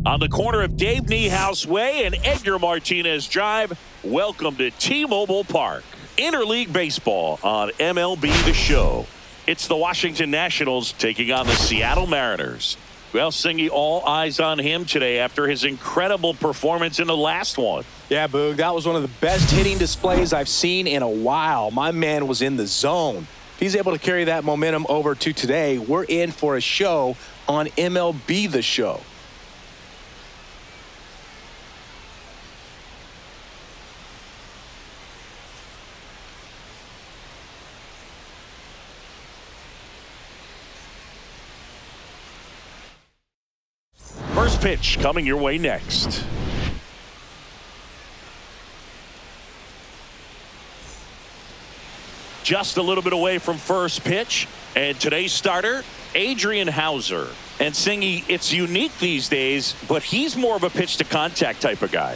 On the corner of Dave Niehaus Way and Edgar Martinez Drive, welcome to T-Mobile Park. Interleague Baseball on MLB The Show. It's the Washington Nationals taking on the Seattle Mariners. Well, Singy, all eyes on him today after his incredible performance in the last one. Yeah, Boog, that was one of the best hitting displays I've seen in a while. My man was in the zone. If he's able to carry that momentum over to today, we're in for a show on MLB The Show. First pitch coming your way next. Just a little bit away from first pitch. And today's starter, SEA-A.Houser. And Singy, it's unique these days, but he's more of a pitch to contact type of guy.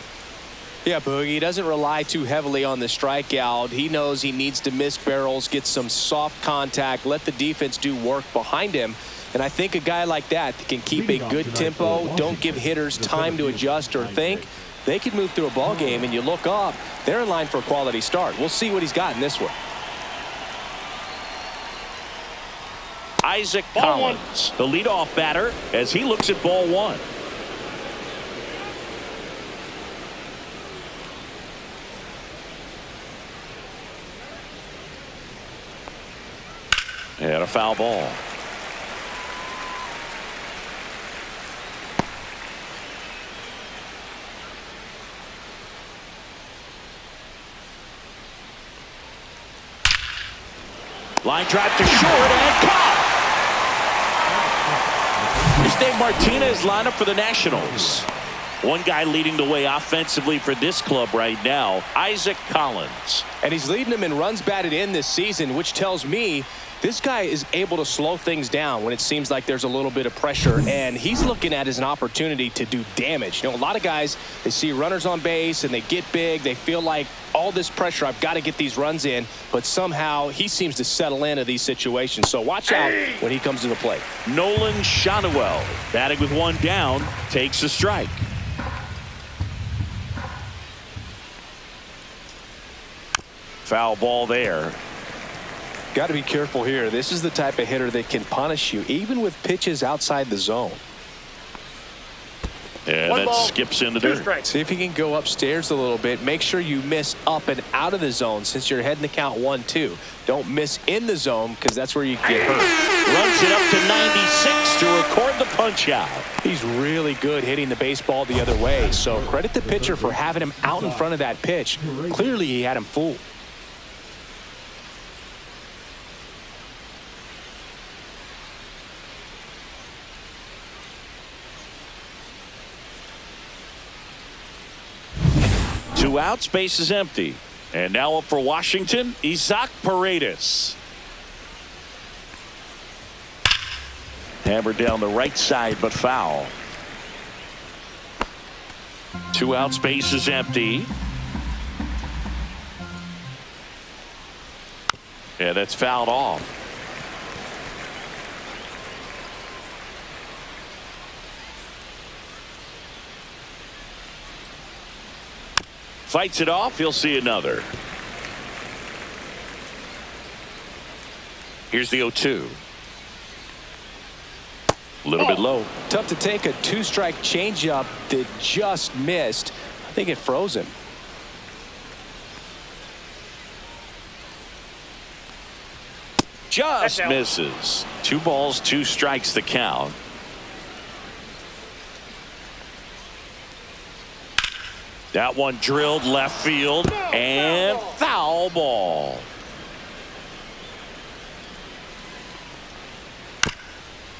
Yeah, Boogie, he doesn't rely too heavily on the strikeout. He knows he needs to miss barrels, get some soft contact, let the defense do work behind him. And I think a guy like that can keep a good tempo, don't give hitters time to adjust or think. They can move through a ball game, and you look up, they're in line for a quality start. We'll see what he's got in this one. Isaac Collins, the leadoff batter, as he looks at ball one. And a foul ball. Line drive to short and caught. Here's Dave Martinez lineup for the Nationals. One guy leading the way offensively for this club right now, Isaac Collins. And he's leading them in runs batted in this season, which tells me this guy is able to slow things down when it seems like there's a little bit of pressure, and he's looking at it as an opportunity to do damage. You know, a lot of guys, they see runners on base and they get big. They feel like all this pressure, I've got to get these runs in, but somehow he seems to settle into these situations. So watch out when he comes to the plate. Nolan Shotwell, batting with one down, takes a strike. Foul ball there. Got to be careful here. This is the type of hitter that can punish you, even with pitches outside the zone. And that skips into dirt. See if he can go upstairs a little bit. Make sure you miss up and out of the zone since you're heading to count 1-2. Don't miss in the zone because that's where you get hurt. Runs it up to 96 to record the punch out. He's really good hitting the baseball the other way. So credit the pitcher for having him out in front of that pitch. Clearly he had him fooled. Two outs, base is empty. And now up for Washington, Isaac Paredes. Hammered down the right side, but foul. Two outs, base is empty. And that's fouled off. Fights it off. He'll see another. Here's the 0-2. A little bit low. Tough to take a two-strike changeup that just missed. I think it froze him. Just misses. 2 balls, 2 strikes the count. That one drilled left field and foul ball.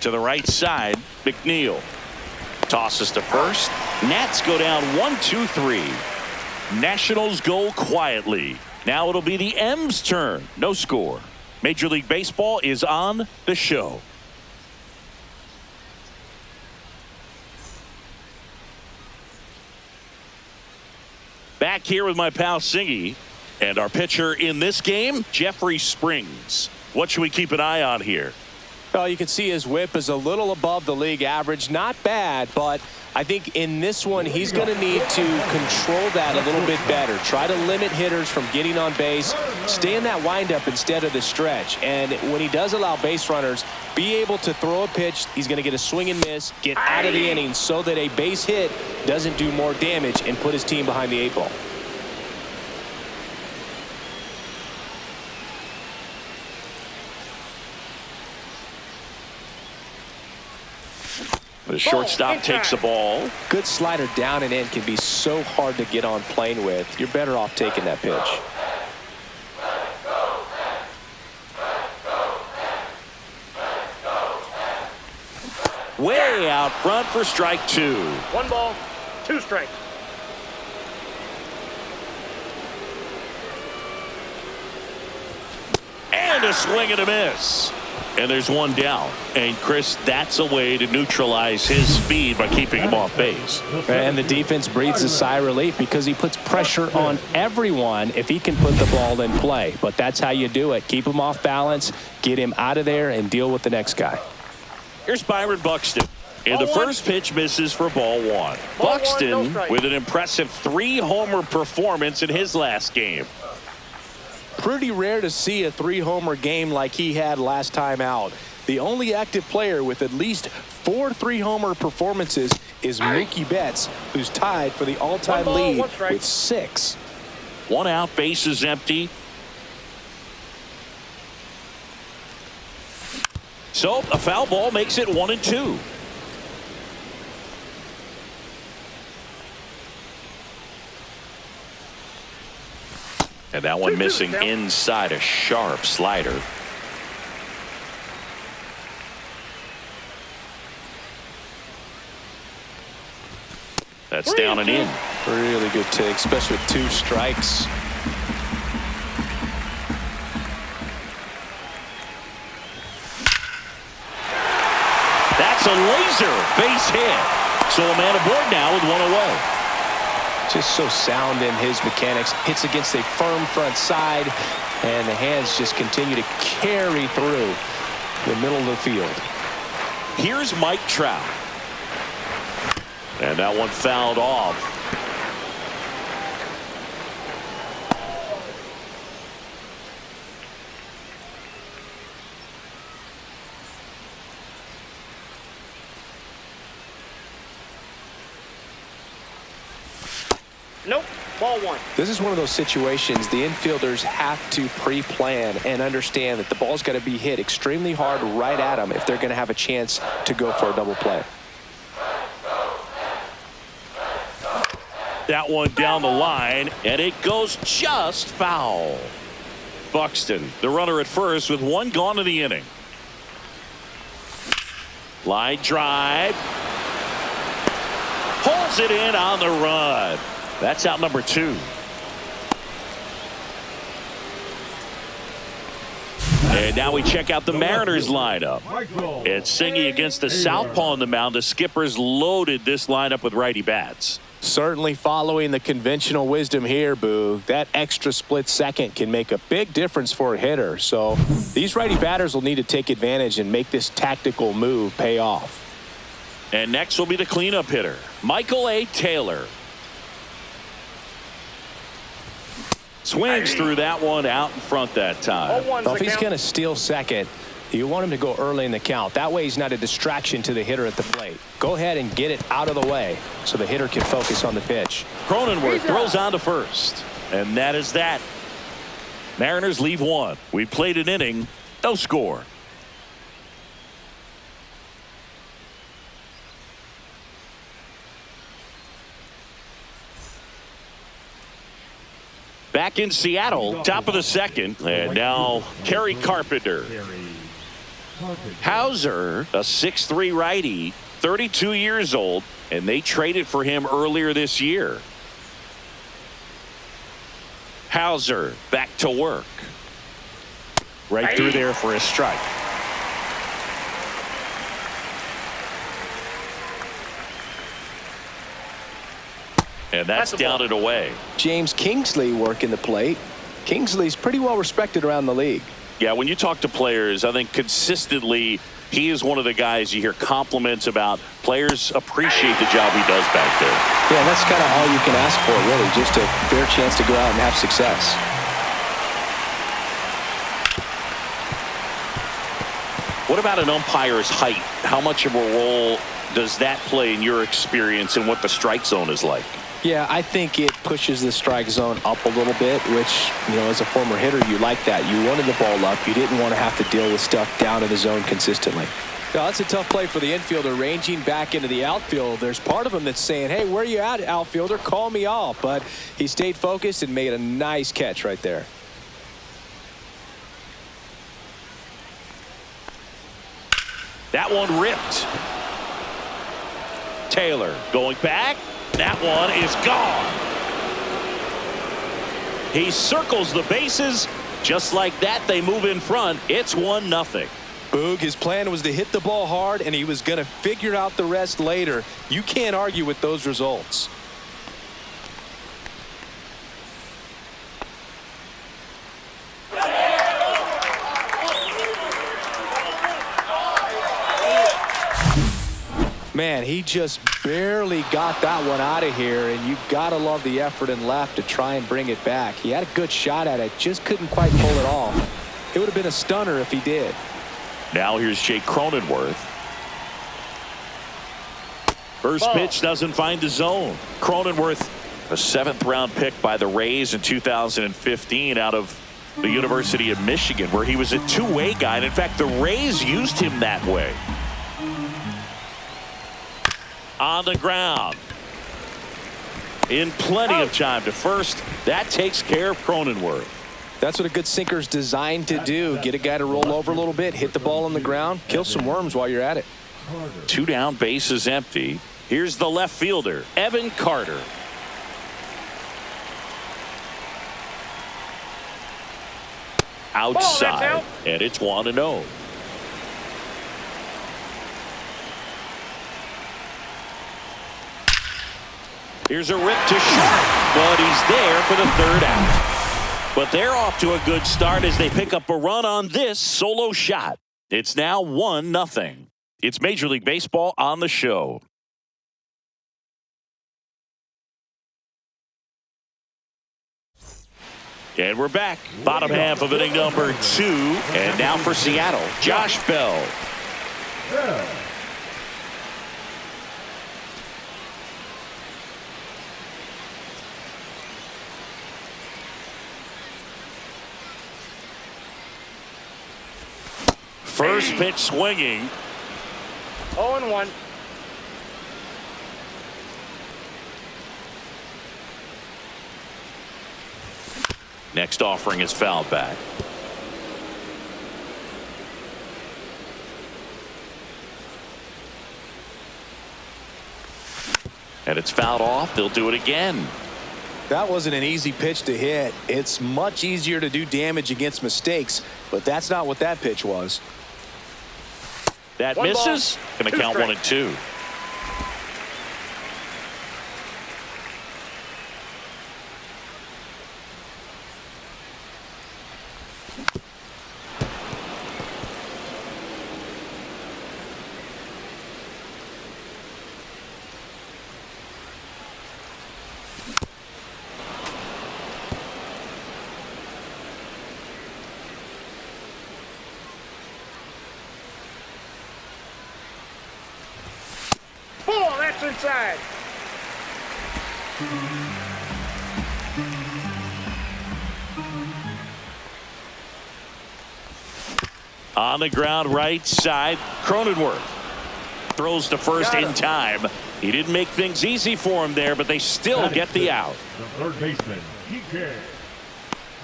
To the right side, McNeil tosses to first. Nats go down 1-2-3. Nationals go quietly. Now it'll be the M's turn. No score. Major League Baseball is on the show. Back here with my pal Singy, and our pitcher in this game, Jeffrey Springs. What should we keep an eye on here? Well, you can see his whip is a little above the league average. Not bad, but I think in this one, he's going to need to control that a little bit better. Try to limit hitters from getting on base. Stay in that windup instead of the stretch. And when he does allow base runners, be able to throw a pitch. He's going to get a swing and miss, get out of the inning so that a base hit doesn't do more damage and put his team behind the 8 ball. The shortstop takes the ball. Good slider down and in can be so hard to get on plane with. You're better off taking that pitch. Way out front for strike 2. 1 ball, 2 strikes. And a swing and a miss. And there's 1 down. And, Chris, that's a way to neutralize his speed by keeping him off base. And the defense breathes a sigh of relief because he puts pressure on everyone if he can put the ball in play. But that's how you do it. Keep him off balance, get him out of there, and deal with the next guy. Here's Byron Buxton. And the first pitch misses for ball 1. Buxton with an impressive 3-homer performance in his last game. Pretty rare to see a 3-homer game like he had last time out. The only active player with at least 4 3-homer performances is Mookie Betts, who's tied for the all-time lead with 6. 1 out, base is empty. So a foul ball makes it 1-2. And that one missing inside, a sharp slider. That's down and in. Really good take, especially with 2 strikes. That's a laser base hit. So a man aboard now with 1 away. Just so sound in his mechanics. Hits against a firm front side, and the hands just continue to carry through the middle of the field. Here's Mike Trout. And that one fouled off. Nope, ball 1. This is one of those situations the infielders have to pre-plan and understand that the ball's got to be hit extremely hard right at them if they're going to have a chance to go for a double play. That one down the line, and it goes just foul. Buxton, the runner at first with 1 gone in the inning. Line drive. Holds it in on the run. That's out number 2. And now we check out the Mariners lineup. It's Singy against the southpaw on the mound. The Skippers loaded this lineup with righty bats. Certainly following the conventional wisdom here, Boo. That extra split second can make a big difference for a hitter. So these righty batters will need to take advantage and make this tactical move pay off. And next will be the cleanup hitter, Michael A. Taylor. Swings through that one out in front that time. Well, if he's going to steal second, you want him to go early in the count. That way he's not a distraction to the hitter at the plate. Go ahead and get it out of the way so the hitter can focus on the pitch. Cronenworth throws on to first. And that is that. Mariners leave 1. We played an inning, no score. Back in Seattle, top of the 2nd, and now Kerry Carpenter. Houser, a 6'3" righty, 32 years old, and they traded for him earlier this year. Houser back to work. Right through there for a strike. And that's down and away. James Kingsley working the plate. Kingsley's pretty well respected around the league. Yeah, when you talk to players, I think consistently He is one of the guys you hear compliments about. Players appreciate the job he does back there. Yeah, that's kind of all you can ask for, really, just a fair chance to go out and have success. What about an umpire's height? How much of a role does that play in your experience and what the strike zone is like? Yeah, I think it pushes the strike zone up a little bit, which, you know, as a former hitter, you like that. You wanted the ball up. You didn't want to have to deal with stuff down in the zone consistently. Yeah, that's a tough play for the infielder, ranging back into the outfield. There's part of him that's saying, hey, where you at, outfielder? Call me off. But he stayed focused and made a nice catch right there. That one ripped. Taylor going back. That one is gone. He circles the bases. Just like that, they move in front. It's 1-0. Boog, his plan was to hit the ball hard, and he was going to figure out the rest later. You can't argue with those results. Man, he just barely got that one out of here, and you gotta love the effort and left to try and bring it back. He had a good shot at it, just couldn't quite pull it off. It would have been a stunner if he did. Now here's Jake Cronenworth. First pitch doesn't find the zone. Cronenworth, a 7th-round pick by the Rays in 2015 out of the University of Michigan, where he was a two-way guy. And in fact, the Rays used him that way. On the ground. In plenty of time to first. That takes care of Cronenworth. That's what a good sinker's designed to do. Get a guy to roll over a little bit, hit the ball on the ground, kill some worms while you're at it. 2 down, bases empty. Here's the left fielder, Evan Carter. Outside, and it's 1-0. Here's a rip to short, but he's there for the 3rd out. But they're off to a good start as they pick up a run on this solo shot. It's now 1-0. It's Major League Baseball on the show. And we're back. Bottom half of inning number 2. And now for Seattle, Josh Bell. First pitch swinging. 0-1. Next offering is fouled back. And it's fouled off. They'll do it again. That wasn't an easy pitch to hit. It's much easier to do damage against mistakes, but that's not what that pitch was. That misses. Going to count 1 and 2. That's inside. On the ground, right side, Cronenworth throws to first in time. He didn't make things easy for him there, but they still get the out. The third baseman, Kike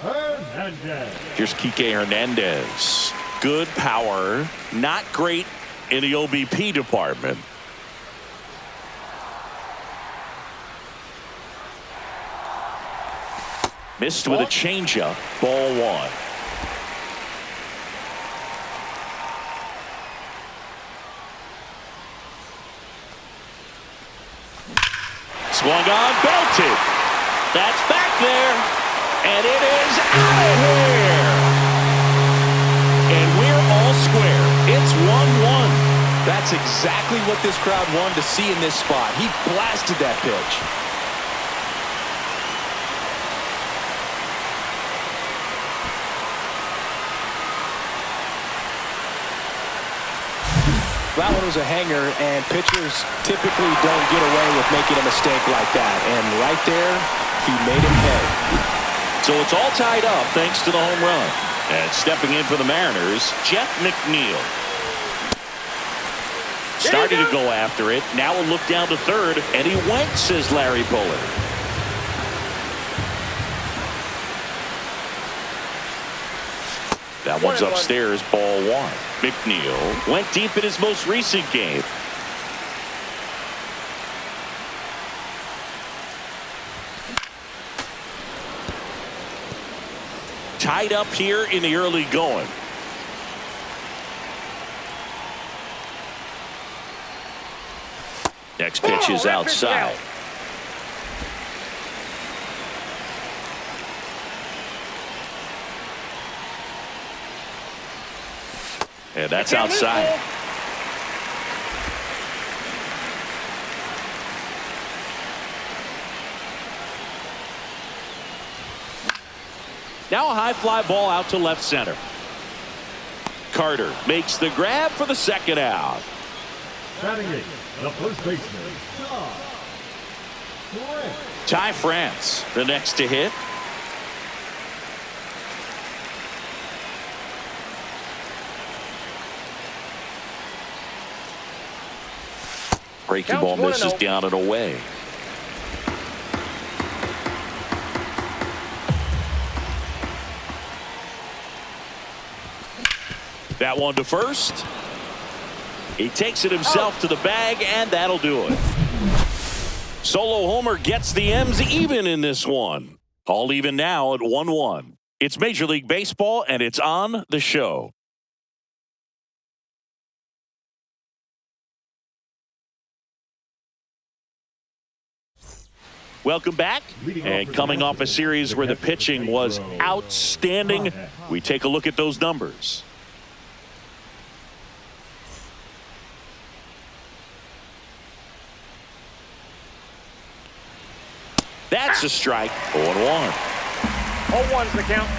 Hernandez. Here's Kike Hernandez. Good power, not great in the OBP department. Missed with a changeup. Ball 1. Swung on, belted. That's back there, and it is out of here. And we're all square. It's 1-1. That's exactly what this crowd wanted to see in this spot. He blasted that pitch. That one was a hanger, and pitchers typically don't get away with making a mistake like that. And right there, he made him pay. So it's all tied up thanks to the home run. And stepping in for the Mariners, Jeff McNeil. Starting to go after it. Now a look down to third, and he went, says Larry Bullard. That one's upstairs, ball one. McNeil went deep in his most recent game. Tied up here in the early going. Next pitch is outside. And that's outside. Now a high fly ball out to left center. Carter makes the grab for the second out. Batting eighth, the first baseman, Ty France, the next to hit. Breaking ball misses down and away. That one to first. He takes it himself to the bag, and that'll do it. Solo homer gets the M's even in this one. All even now at 1-1. It's Major League Baseball, and it's on the show. Welcome back. And coming off a series where the pitching was outstanding, we take a look at those numbers. That's a strike. 0-1. 0-1's the count.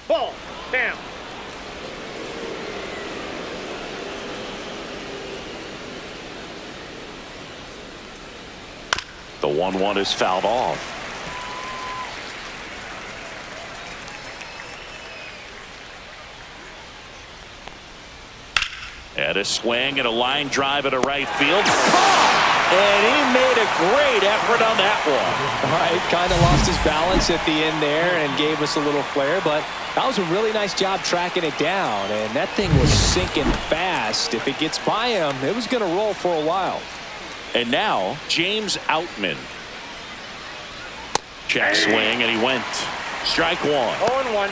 Ball. Down. The 1-1 is fouled off. And a swing and a line drive at a right field. And he made a great effort on that one. All right, kind of lost his balance at the end there and gave us a little flare, but that was a really nice job tracking it down. And that thing was sinking fast. If it gets by him, it was going to roll for a while. And now, James Outman. Check swing, and he went. Strike one. 0-1.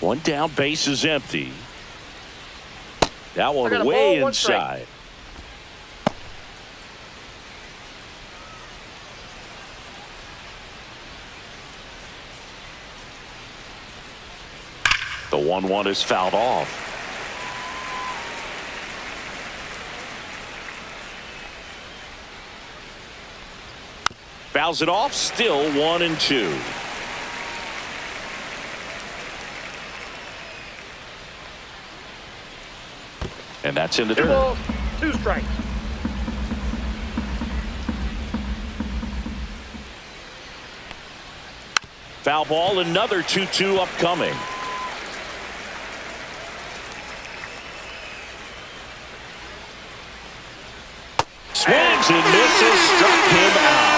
One down, base is empty. That one I got a way ball, one inside. The 1-1 is fouled off. Fouls it off, still 1-2. And that's in the dirt. 2 balls, 2 strikes. Foul ball, another 2-2 upcoming. Swings and misses, struck him out.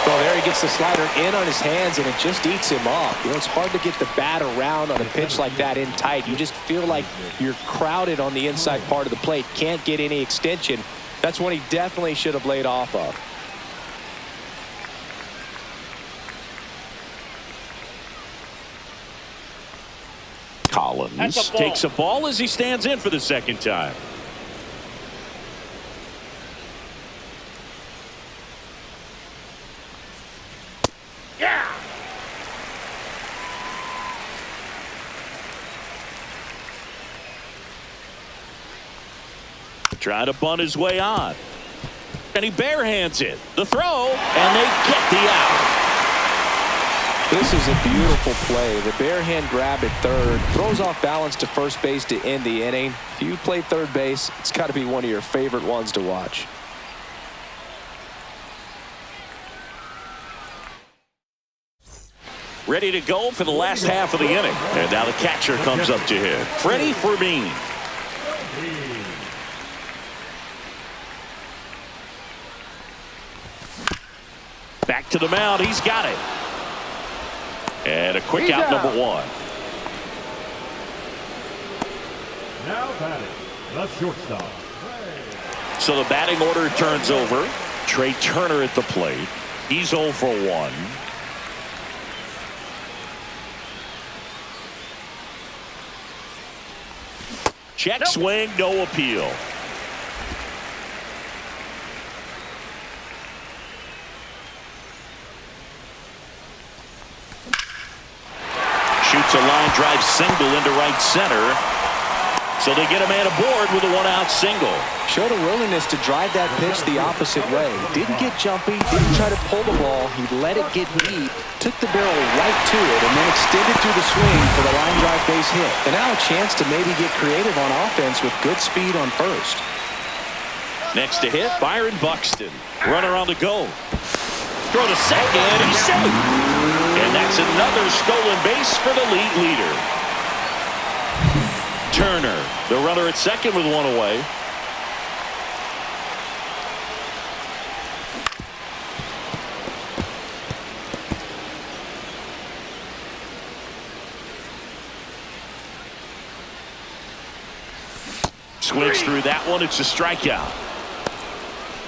Well, there he gets the slider in on his hands, and it just eats him off. You know, it's hard to get the bat around on a pitch like that in tight. You just feel like you're crowded on the inside part of the plate. Can't get any extension. That's one he definitely should have laid off of. Collins That's a ball. takes a ball as he stands in for the second time. Yeah. Trying to bunt his way on. And he barehands it. The throw, and they get the out. This is a beautiful play. The bare hand grab at third, throws off balance to first base to end the inning. If you play third base, it's got to be one of your favorite ones to watch. Ready to go for the last half of the inning. And now the catcher comes up to him. Freddie Fermin. Back to the mound. He's got it. And a quick out, number one. Now batting, the shortstop. So the batting order turns over. Trey Turner at the plate. He's 0 for 1. Check swing, no appeal. Shoots a line drive single into right center. So they get a man aboard with a one-out single. Showed a willingness to drive that pitch the opposite way. Didn't get jumpy, didn't try to pull the ball. He let it get deep, took the barrel right to it, and then extended through the swing for the line drive base hit. And now a chance to maybe get creative on offense with good speed on first. Next to hit, Byron Buxton. Runner on the go. Throw to second, he's safe. And that's another stolen base for the league leader. Turner, the runner at second with one away. Swings through that one. It's a strikeout.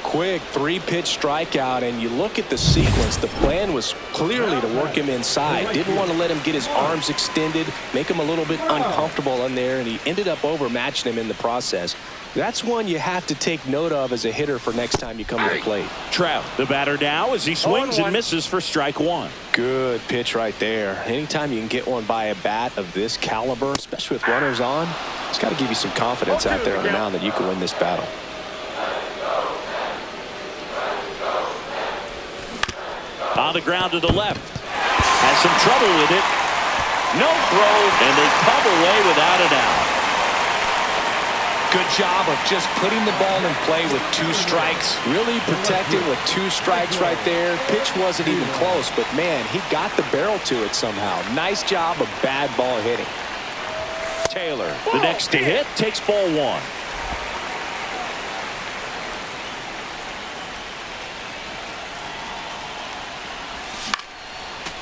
Quick 3-pitch strikeout, and you look at the sequence. The plan was clearly to work him inside. Didn't want to let him get his arms extended, make him a little bit uncomfortable in there, and he ended up overmatching him in the process. That's one you have to take note of as a hitter for next time you come to the plate. Trout, the batter now, as he swings and misses for strike one. Good pitch right there. Anytime you can get one by a bat of this caliber, especially with runners on, it's got to give you some confidence out there on the mound that you can win this battle. On the ground to the left. Has some trouble with it. No throw, and they come away without an out. Good job of just putting the ball in play with 2 strikes. Really protecting with 2 strikes right there. Pitch wasn't even close, but man, he got the barrel to it somehow. Nice job of bad ball hitting. Taylor, the next to hit, takes ball 1.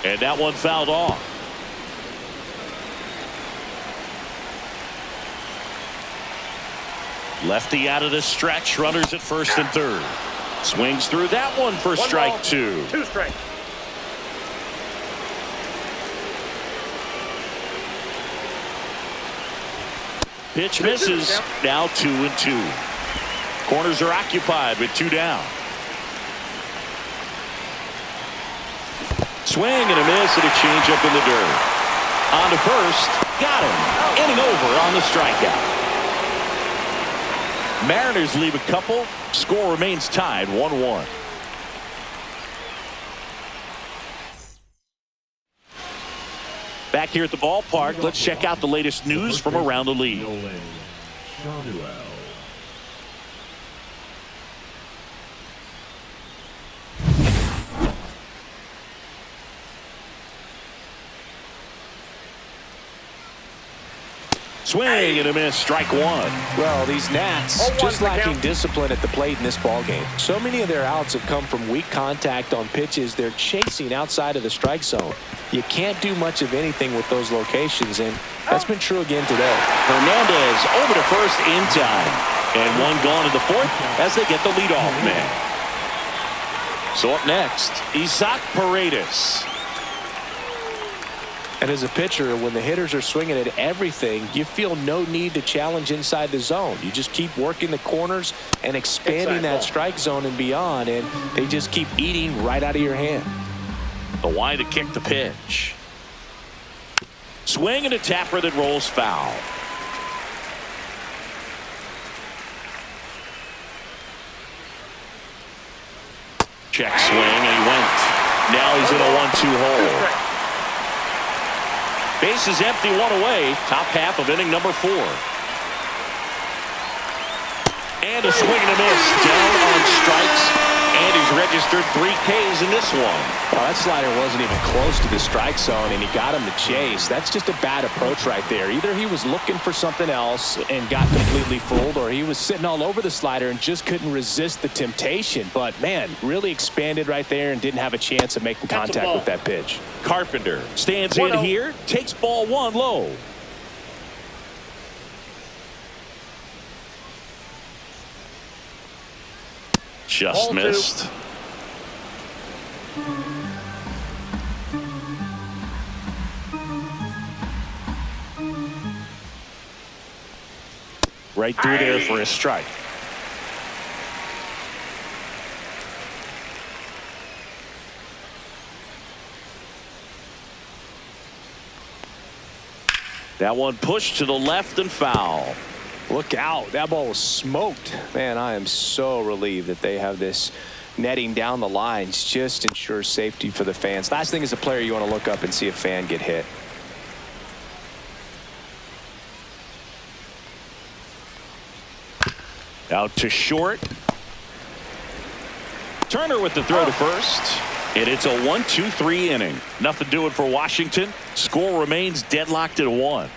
And that one fouled off. Lefty out of the stretch. Runners at first and third. Swings through that one for strike 2. 2 strikes. Pitch misses. Now 2-2. Corners are occupied with 2 down. Swing and a miss and a changeup in the dirt. On to first. Got him. Inning over on the strikeout. Mariners leave a couple. Score remains tied 1-1. Back here at the ballpark, let's check out the latest news from around the league. Swing and a miss, strike 1. Well, these Nats just lacking discipline at the plate in this ballgame. So many of their outs have come from weak contact on pitches they're chasing outside of the strike zone. You can't do much of anything with those locations, and that's been true again today. Hernandez over to first in time. And one gone in the 4th as they get the leadoff man. So up next, Isaac Paredes. And as a pitcher, when the hitters are swinging at everything, you feel no need to challenge inside the zone. You just keep working the corners and expanding that strike zone and beyond, and they just keep eating right out of your hand. The wide to kick the pitch. Swing and a tapper that rolls foul. Check swing, and he went. Now he's in a 1-2 hole. Base is empty, one away. Top half of inning number 4. And a swing and a miss. Down on strikes. And he's registered 3 Ks in this one. Well, that slider wasn't even close to the strike zone, and he got him to chase. That's just a bad approach right there. Either he was looking for something else and got completely fooled, or he was sitting all over the slider and just couldn't resist the temptation. But, man, really expanded right there and didn't have a chance of making contact with that pitch. Carpenter stands in here, takes ball 1 low. Just missed. Right through there for a strike. That one pushed to the left and foul. Look out. That ball was smoked. Man, I am so relieved that they have this netting down the lines. Just ensures safety for the fans. Last thing as a player, you want to look up and see a fan get hit. Out to short. Turner with the throw to first. And it's a 1-2-3 inning. Nothing doing for Washington. Score remains deadlocked at 1.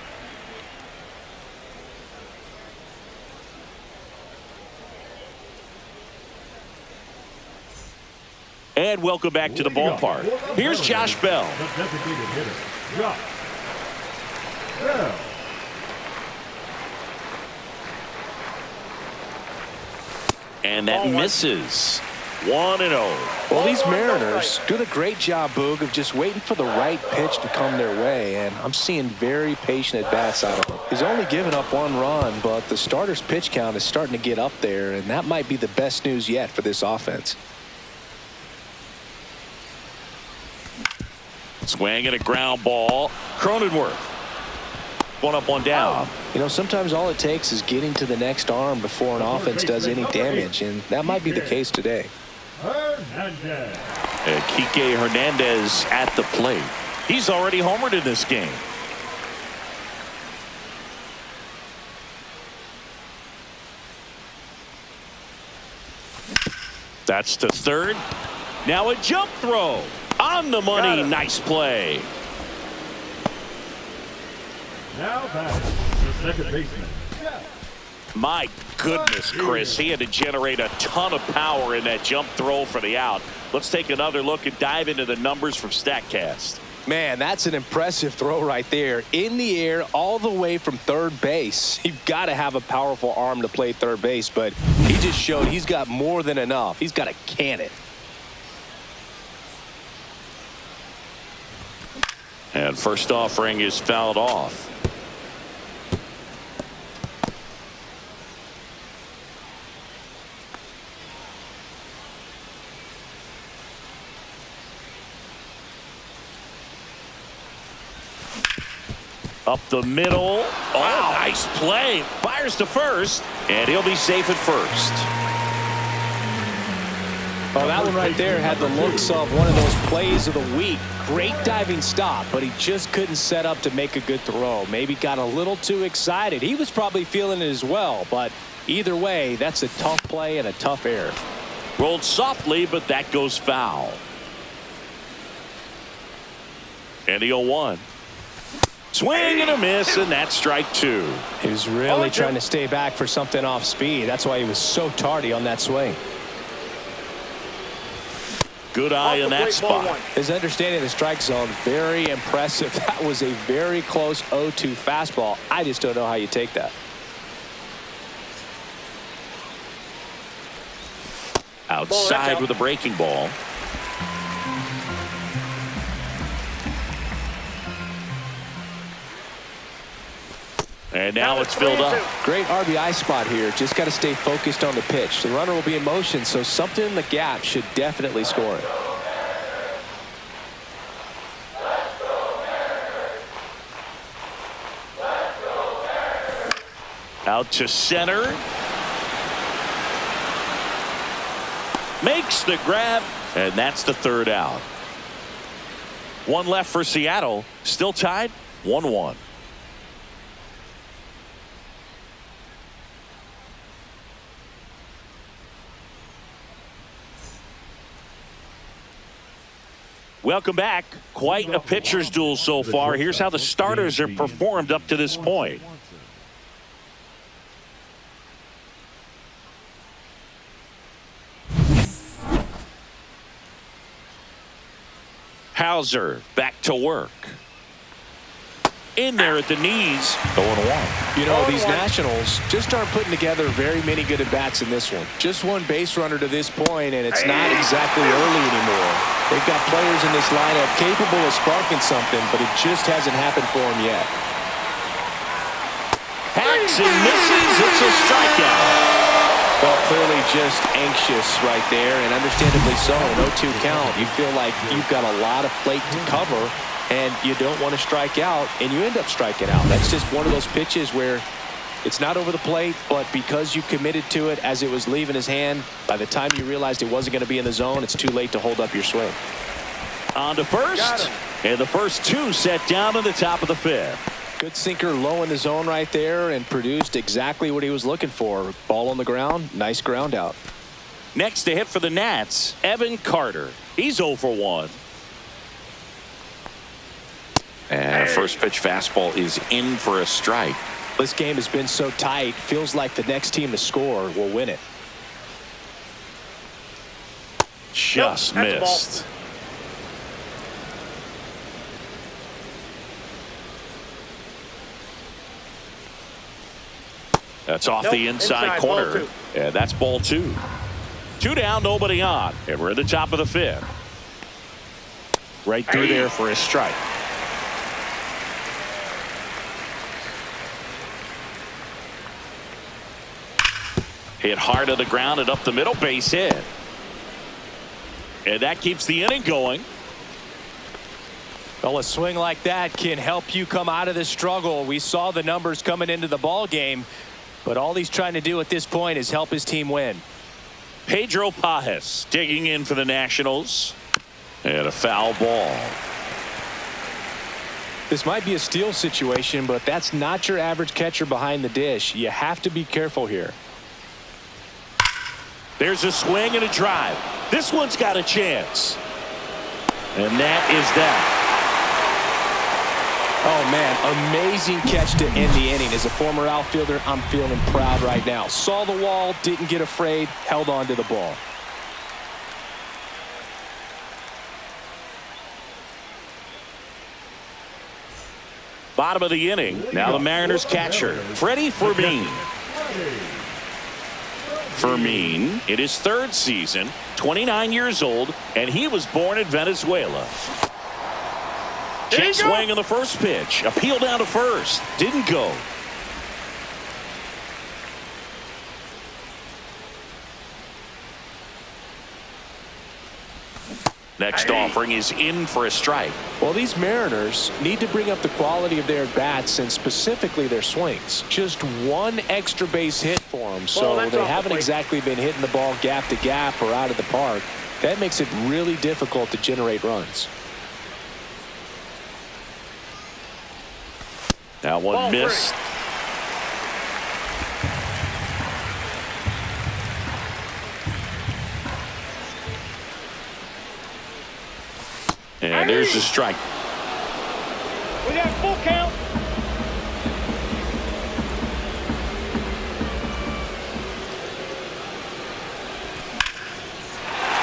And welcome back to the ballpark. Here's Josh Bell. The designated hitter, Josh Bell. And that misses. 1-0. Well, these Mariners do a great job, Boog, of just waiting for the right pitch to come their way, and I'm seeing very patient at-bats out of him. He's only given up 1 run, but the starter's pitch count is starting to get up there, and that might be the best news yet for this offense. Swing and a ground ball. Cronenworth. 1 up, 1 down. You know, sometimes all it takes is getting to the next arm before an offense does any damage, and that might be the case today. Hernandez. Kike Hernandez at the plate. He's already homered in this game. That's to third. Now a jump throw. On the money. Nice play. Now batting, the second baseman. My goodness, Chris. He had to generate a ton of power in that jump throw for the out. Let's take another look and dive into the numbers from StatCast. Man, that's an impressive throw right there. In the air, all the way from third base. You've got to have a powerful arm to play third base, but he just showed he's got more than enough. He's got to can it. And first offering is fouled off. Up the middle. Oh, nice play. Fires to first, and he'll be safe at first. Oh, that one right there had the looks of one of those plays of the week. Great diving stop, but he just couldn't set up to make a good throw. Maybe got a little too excited. He was probably feeling it as well, but either way, that's a tough play and a tough error. Rolled softly, but that goes foul. And the 0-1. Swing and a miss, and that's strike 2. He was really trying to stay back for something off speed. That's why he was so tardy on that swing. Good eye on that spot. His understanding of the strike zone, very impressive. That was a very close 0-2 fastball. I just don't know how you take that. Outside with a breaking ball. And now it's filled up. Great RBI spot here. Just got to stay focused on the pitch. The runner will be in motion, so something in the gap should definitely score it. Out to center. Makes the grab, and that's the third out. One left for Seattle. Still tied 1-1. Welcome back. Quite a pitcher's duel so far. Here's how the starters have performed up to this point. Houser back to work. In there at the knees. 0-1. You know, these Nationals just aren't putting together very many good at-bats in this one. Just one base runner to this point, and it's not exactly early anymore. They've got players in this lineup capable of sparking something, but it just hasn't happened for them yet. Hacks and misses. It's a strikeout. Well, clearly just anxious right there, and understandably so. 0-2 count. You feel like you've got a lot of plate to cover, and you don't want to strike out, and you end up striking out. That's just one of those pitches where it's not over the plate, but because you committed to it as it was leaving his hand, by the time you realized it wasn't going to be in the zone, it's too late to hold up your swing. On to first, and the first two set down in the top of the fifth. Good sinker low in the zone right there and produced exactly what he was looking for. Ball on the ground, nice ground out. Next to hit for the Nats, Evan Carter. He's 0 for 1. And a first pitch fastball is in for a strike. This game has been so tight, feels like the next team to score will win it. Just missed. That's off the inside corner. And that's ball 2. 2 down, nobody on. And we're at the top of the fifth. Right through there for a strike. Hit hard to the ground and up the middle, base hit. And that keeps the inning going. Well, a swing like that can help you come out of this struggle. We saw the numbers coming into the ball game, but all he's trying to do at this point is help his team win. Pedro Pajes digging in for the Nationals. And a foul ball. This might be a steal situation, but that's not your average catcher behind the dish. You have to be careful here. There's a swing and a drive. This one's got a chance. And that is that. Oh, man, amazing catch to end the inning. As a former outfielder, I'm feeling proud right now. Saw the wall, didn't get afraid, held on to the ball. Bottom of the inning. Now the Mariners catcher, Freddie Fermin. Fermin in his third season, 29 years old, and he was born in Venezuela. Check swing on the first pitch. Appeal down to first. Didn't go. Next offering is in for a strike. Well, these Mariners need to bring up the quality of their bats and specifically their swings. Just one extra base hit for them, so they haven't exactly been hitting the ball gap to gap or out of the park. That makes it really difficult to generate runs. That one missed. And there's the strike. We got full count.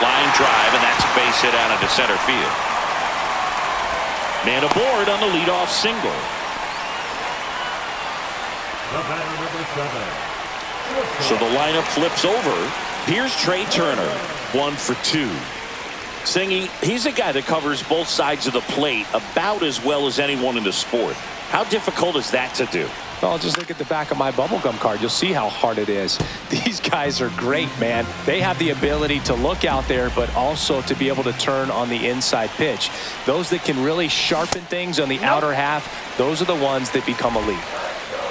Line drive, and that's a base hit out into center field. Man aboard on the leadoff single. So the lineup flips over. Here's Trey Turner, 1 for 2. Singy, he's a guy that covers both sides of the plate about as well as anyone in the sport. How difficult is that to do? Well, just look at the back of my bubblegum card. You'll see how hard it is. These guys are great, man. They have the ability to look out there, but also to be able to turn on the inside pitch. Those that can really sharpen things on the outer half, those are the ones that become elite.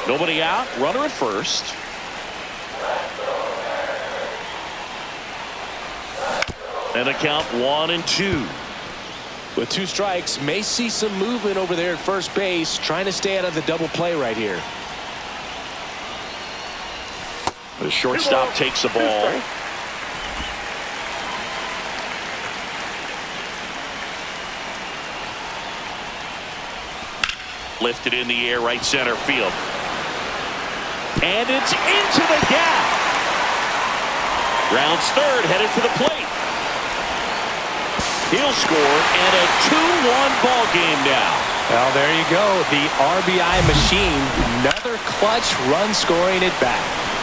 Nobody out, runner at first. And the count 1-2. With 2 strikes, may see some movement over there at first base, trying to stay out of the double play right here. The shortstop takes the ball. Lifted in the air, right center field. And it's into the gap. Rounds third, headed for the plate. He'll score, and a 2-1 ball game now. Well, there you go. The RBI machine. Another clutch run scoring at bat.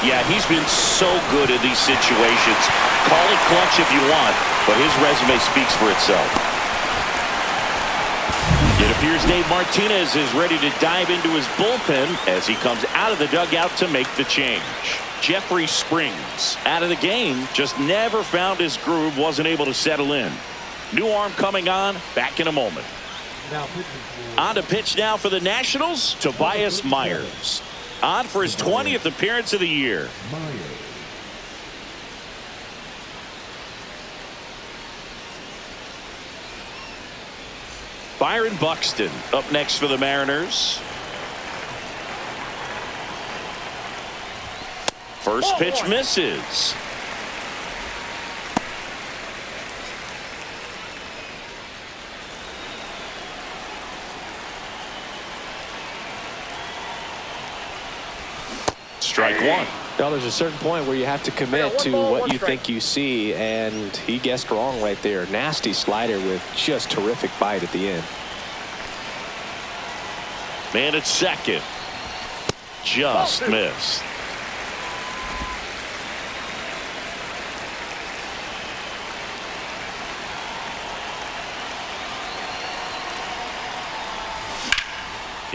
Yeah, he's been so good in these situations. Call it clutch if you want, but his resume speaks for itself. It appears Dave Martinez is ready to dive into his bullpen as he comes out of the dugout to make the change. Springs out of the game, just never found his groove, wasn't able to settle in. New arm coming on, back in a moment. On to pitch now for the Nationals, Tobias Myers. On for his 20th appearance of the year. Byron Buxton up next for the Mariners. First pitch misses. Strike one. Well, there's a certain point where you have to commit to what you think you see, and he guessed wrong right there. Nasty slider with just terrific bite at the end. Man at second. Just missed.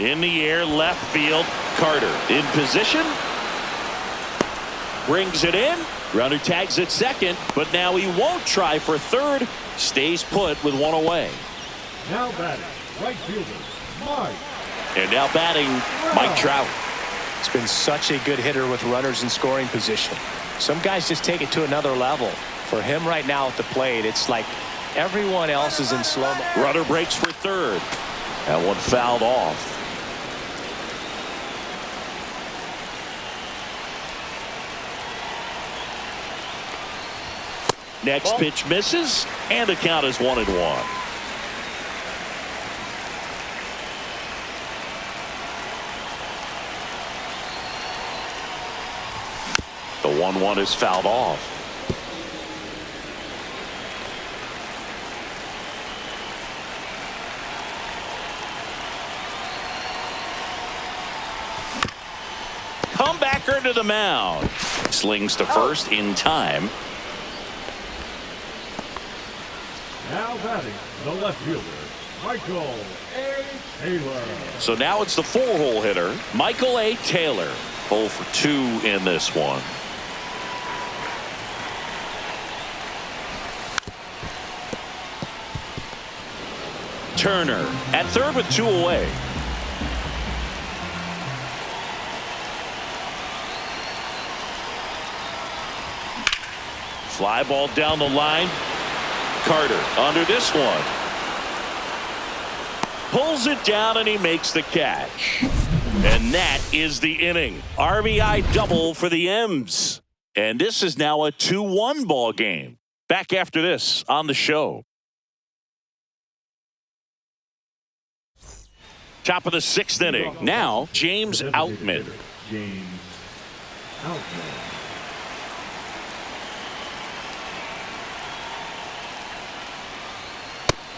In the air, left field. Carter in position. Brings it in. Runner tags at second, but now he won't try for third. Stays put with one away. Now batting, right fielder, Mike. And now batting, Mike Trout. It's been such a good hitter with runners in scoring position. Some guys just take it to another level. For him right now at the plate, it's like everyone else is in slow-mo. Runner breaks for third. That one fouled off. Next pitch misses, and the count is 1-1. The 1-1 is fouled off. Comebacker to the mound. Slings to first in time. Now batting, the left fielder, Michael A. Taylor. So now it's the 4-hole hitter, Michael A. Taylor. 0 for 2 in this one. Turner at third with 2 away. Fly ball down the line. Carter under this one. Pulls it down and he makes the catch. And that is the inning. RBI double for the M's. And this is now a 2-1 ball game. Back after this on the show. Top of the 6th inning. Now James Outman. James Outman.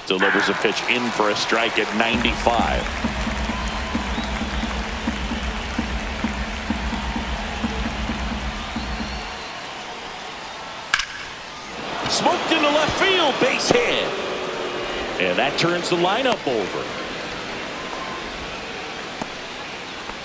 Delivers a pitch in for a strike at 95. Smoked into left field, base hit. And that turns the lineup over.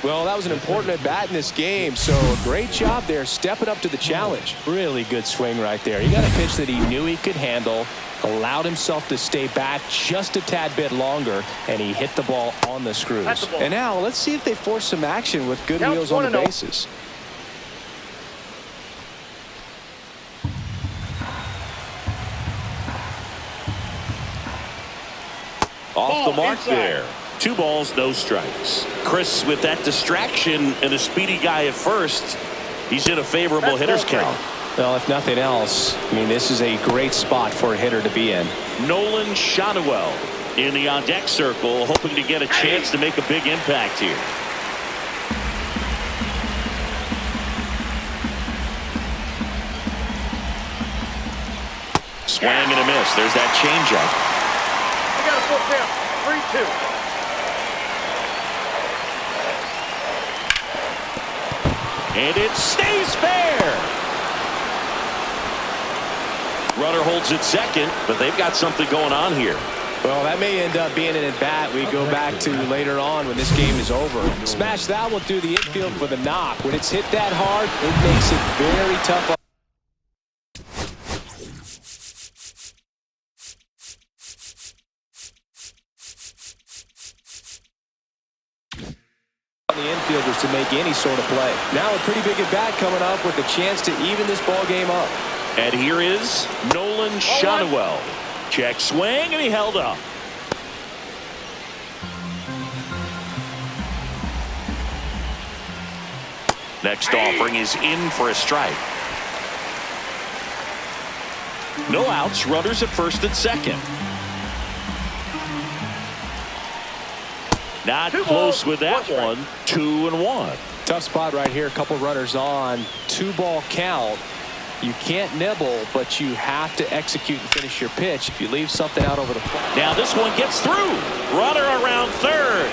Well, that was an important at-bat in this game, so great job there stepping up to the challenge. Really good swing right there. He got a pitch that he knew he could handle, allowed himself to stay back just a tad bit longer, and he hit the ball on the screws. And now let's see if they force some action with good wheels on the bases. Off the mark there. 2 balls, no strikes. Chris, with that distraction and a speedy guy at first, he's in a favorable hitter's count. Well, if nothing else, I mean, this is a great spot for a hitter to be in. Nolan Shotwell in the on-deck circle, hoping to get a chance to make a big impact here. Swing and a miss. There's that changeup. We got a full count. 3-2. And it stays fair. Runner holds it second, but they've got something going on here. Well, that may end up being an at-bat we go back to later on when this game is over. Smash that one through the infield for the knock. When it's hit that hard, it makes it very tough. The infielders to make any sort of play. Now a pretty big at-bat coming up with a chance to even this ball game up. And here is Nolan Shotwell. Check swing, and he held up. Next offering is in for a strike. No outs, runners at first and second. Not close with that one. 2-1. Tough spot right here. A couple runners on. 2-ball count. You can't nibble, but you have to execute and finish your pitch. If you leave something out over the plate. Now this one gets through. Runner around third.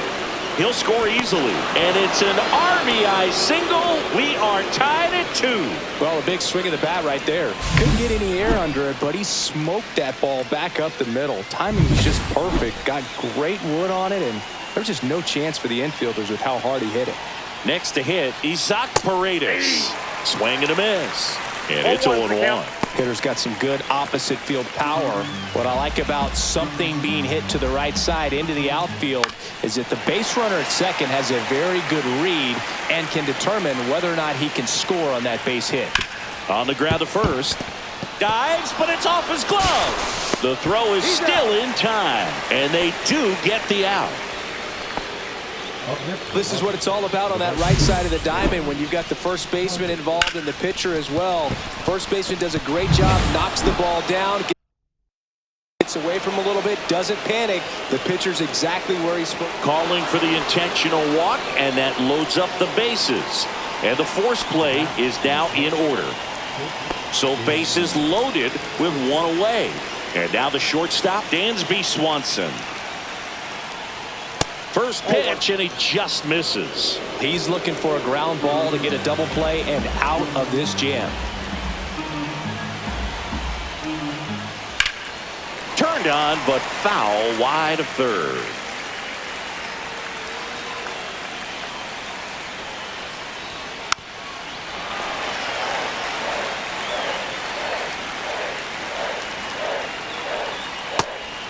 He'll score easily. And it's an RBI single. We are tied at 2. Well, a big swing of the bat right there. Couldn't get any air under it, but he smoked that ball back up the middle. Timing was just perfect. Got great wood on it, and there's just no chance for the infielders with how hard he hit it. Next to hit, Isaac Paredes. Swing and a miss. And it's 0-1. Hitter's got some good opposite field power. What I like about something being hit to the right side into the outfield is that the base runner at second has a very good read and can determine whether or not he can score on that base hit. On the ground to first. Dives, but it's off his glove. The throw is still in time. And they do get the out. This is what it's all about on that right side of the diamond when you've got the first baseman involved and the pitcher as well. First baseman does a great job, knocks the ball down, gets away from him a little bit, doesn't panic. The pitcher's exactly where he's supposed to. Calling for the intentional walk, and that loads up the bases. And the force play is now in order. So bases loaded with 1 away. And now the shortstop, Dansby Swanson. First pitch, and he just misses. He's looking for a ground ball to get a double play and out of this jam. Turned on, but foul wide of third.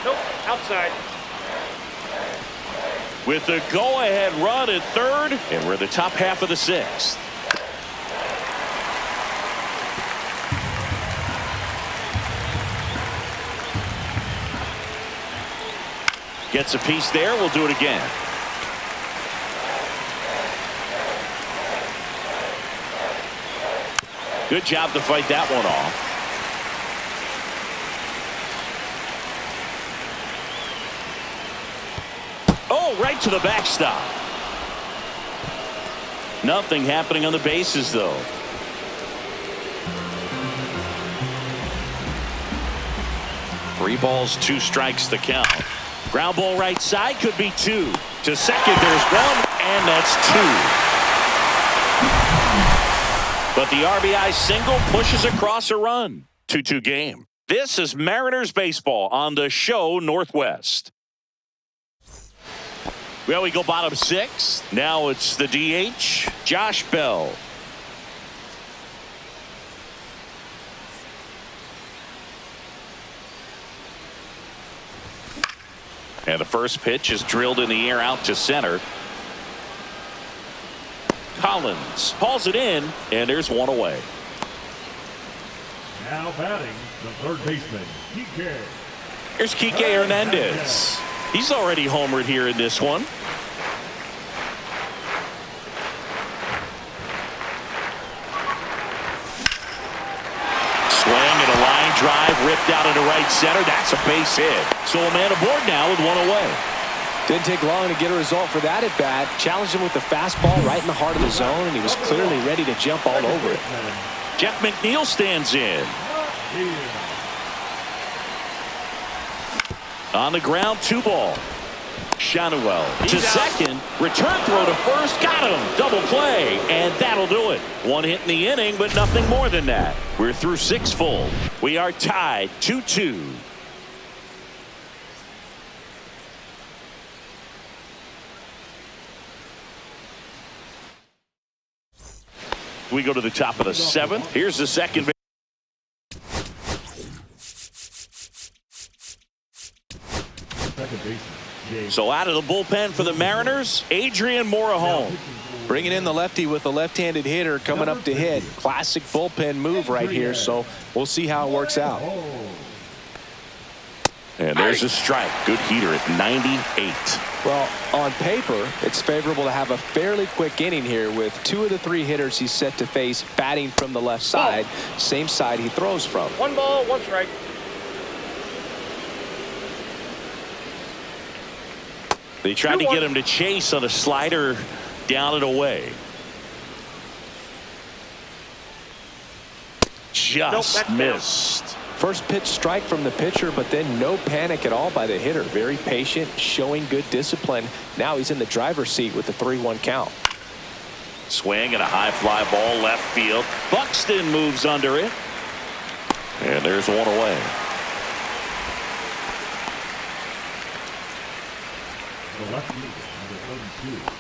Nope, outside. With the go-ahead run at third, and we're in the top half of the 6th. Gets a piece there. We'll do it again. Good job to fight that one off. Oh, right to the backstop. Nothing happening on the bases, though. Three balls, 2 strikes to count. Ground ball right side, could be 2. To second, there's 1, and that's 2. But the RBI single pushes across a run. 2-2 game. This is Mariners baseball on the show Northwest. Well, we go bottom 6. Now it's the DH, Josh Bell. And the first pitch is drilled in the air out to center. Collins hauls it in, and there's one away. Now batting, the third baseman, Kike. Here's Kike Hernandez. He's already homered here in this one. Swing and a line drive ripped out into right center. That's a base hit. So a man aboard now with one away. Didn't take long to get a result for that at bat. Challenged him with the fastball right in the heart of the zone, and he was clearly ready to jump all over it. Jeff McNeil stands in. On the ground, 2 ball. Shanuel to second. Return throw to first. Got him. Double play. And that'll do it. 1 hit in the inning, but nothing more than that. We're through 6 full. We are tied 2-2. We go to the top of the 7th. Here's the second. So out of the bullpen for the Mariners, Adrian Morejon. Bringing in the lefty with a left-handed hitter coming up to hit. Classic bullpen move right here, so we'll see how it works out. And there's a strike. Good heater at 98. Well, on paper, it's favorable to have a fairly quick inning here with 2 of the 3 hitters he's set to face batting from the left side, same side he throws from. 1 ball, 1 strike. They tried to get him to chase on a slider down and away. Just missed. First pitch strike from the pitcher, but then no panic at all by the hitter. Very patient, showing good discipline. Now he's in the driver's seat with the 3-1 count. Swing and a high fly ball left field. Buxton moves under it. And there's one away.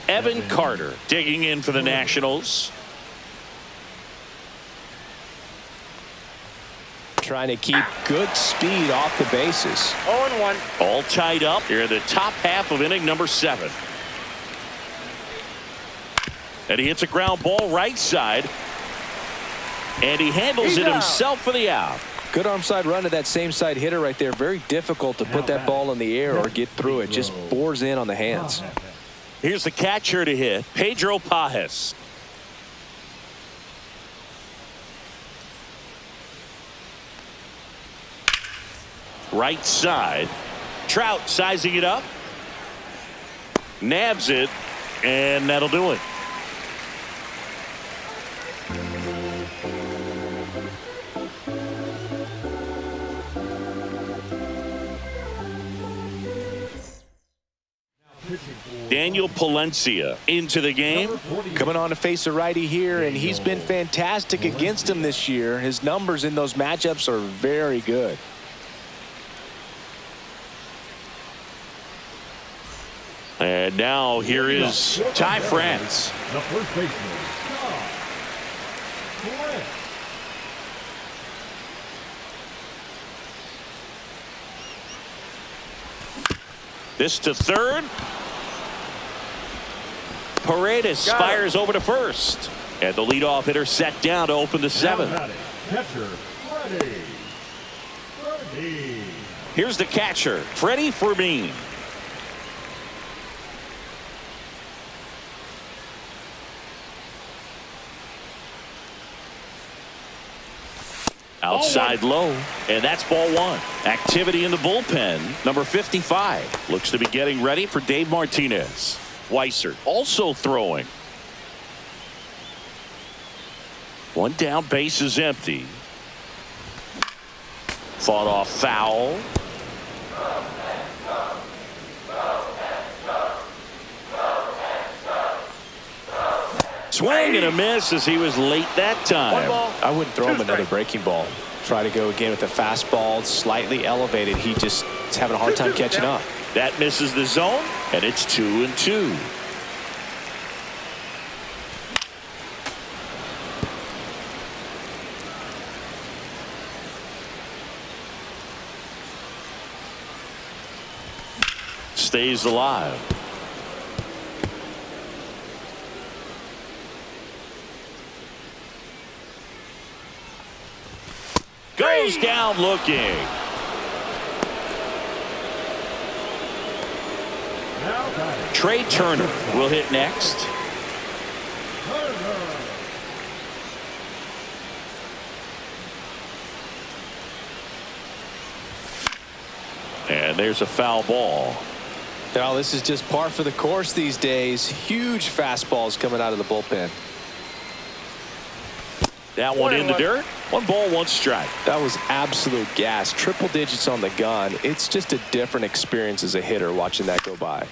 Evan Carter digging in for the Nationals. Trying to keep good speed off the bases. 0-1. All tied up here in the top half of inning number 7. And he hits a ground ball right side. And he handles it himself for the out. Good arm side run to that same side hitter right there. Very difficult to put that ball in the air or get through it. Just bores in on the hands. Here's the catcher to hit, Pedro Pajes. Right side. Trout sizing it up. Nabs it. And that'll do it. Daniel Palencia into the game. Coming on to face a righty here, and he's been fantastic against him this year. His numbers in those matchups are very good. And now here is Ty France. The first baseman, France. This to third. Paredes fires over to first. And the leadoff hitter set down to open the 7th. Catcher, Freddie. Here's the catcher, Freddie Fermin. Outside low, and that's ball 1. Activity in the bullpen. Number 55 looks to be getting ready for Dave Martinez. Weiser also throwing. 1 down, base is empty. Fought off foul. Swing and a miss as he was late that time. I wouldn't throw him another breaking ball. Try to go again with the fastball, slightly elevated. He just is having a hard time catching up. That misses the zone, And it's 2-2. Stays alive. Goes down looking. Trey Turner will hit next. And there's a foul ball. Now, this is just par for the course these days. Huge fastballs coming out of the bullpen. That one in the dirt. 1 ball, 1 strike. That was absolute gas. Triple digits on the gun. It's just a different experience as a hitter watching that go by.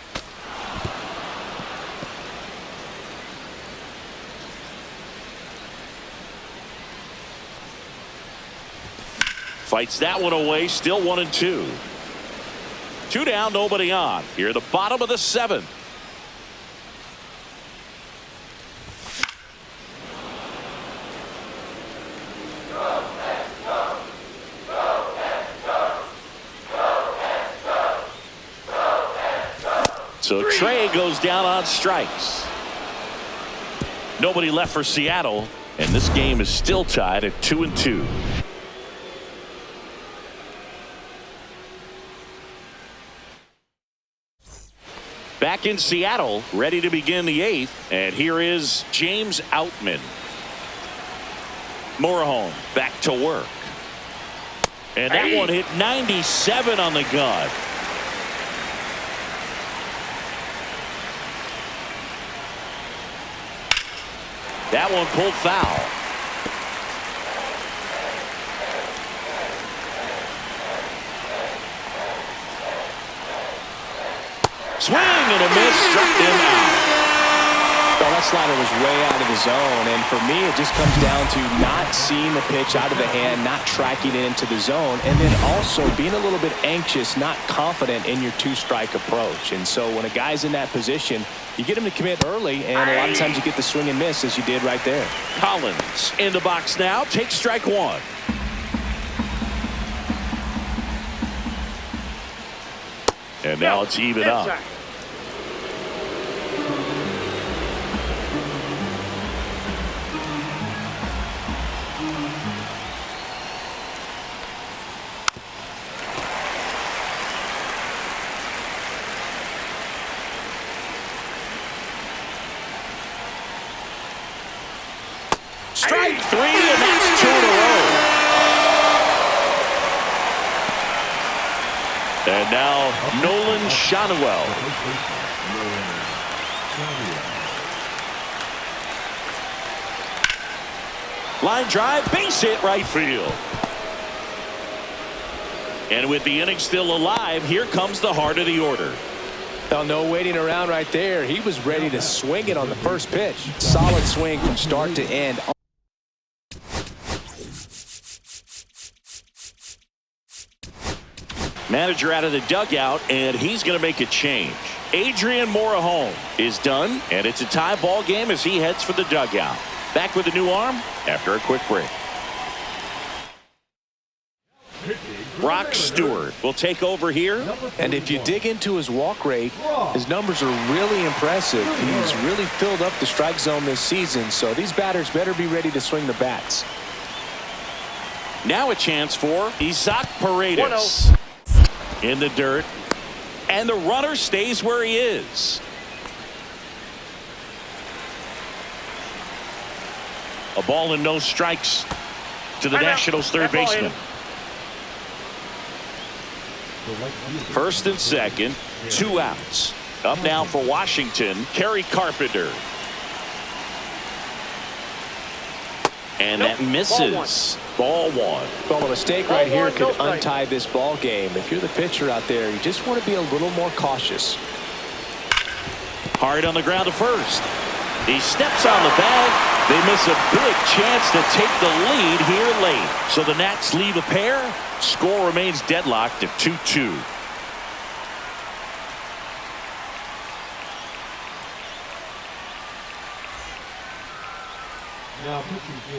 Fights that one away. Still 1-2. 2 down, nobody on. Here at the bottom of the 7th. So Trey goes down on strikes. Nobody left for Seattle, and this game is still tied at 2-2. Back in Seattle, ready to begin the 8th, and here is James Outman. Morejon back to work. And that one hit 97 on the gun. That one pulled foul. Swing and a miss, struck him out. Well, that slider was way out of the zone, and for me, it just comes down to not seeing the pitch out of the hand, not tracking it into the zone, and then also being a little bit anxious, not confident in your 2-strike approach. And so when a guy's in that position, you get him to commit early, and a lot of times you get the swing and miss, as you did right there. Collins in the box now, takes strike 1. And now it's even up. Strike 3, and that's 2 in a row. And now Nolan Schanuel. Line drive, base hit right field. And with the inning still alive, here comes the heart of the order. Well, no waiting around right there. He was ready to swing it on the first pitch. Solid swing from start to end. Manager out of the dugout, and he's going to make a change. Adrian Morejon is done, and it's a tie ball game as he heads for the dugout. Back with a new arm after a quick break. Brock Stewart will take over here. And if you dig into his walk rate, his numbers are really impressive. He's really filled up the strike zone this season, so these batters better be ready to swing the bats. Now a chance for Isaac Paredes. In the dirt, and the runner stays where he is. A ball and no strikes to the Nationals' third baseman. First and second, 2 outs. Up now for Washington, Kerry Carpenter. And that misses. Ball 1. Well, a mistake right here could untie this ball game. If you're the pitcher out there, you just want to be a little more cautious. Hard on the ground to first. He steps on the bag. They miss a big chance to take the lead here late. So the Nats leave a pair. Score remains deadlocked at 2-2.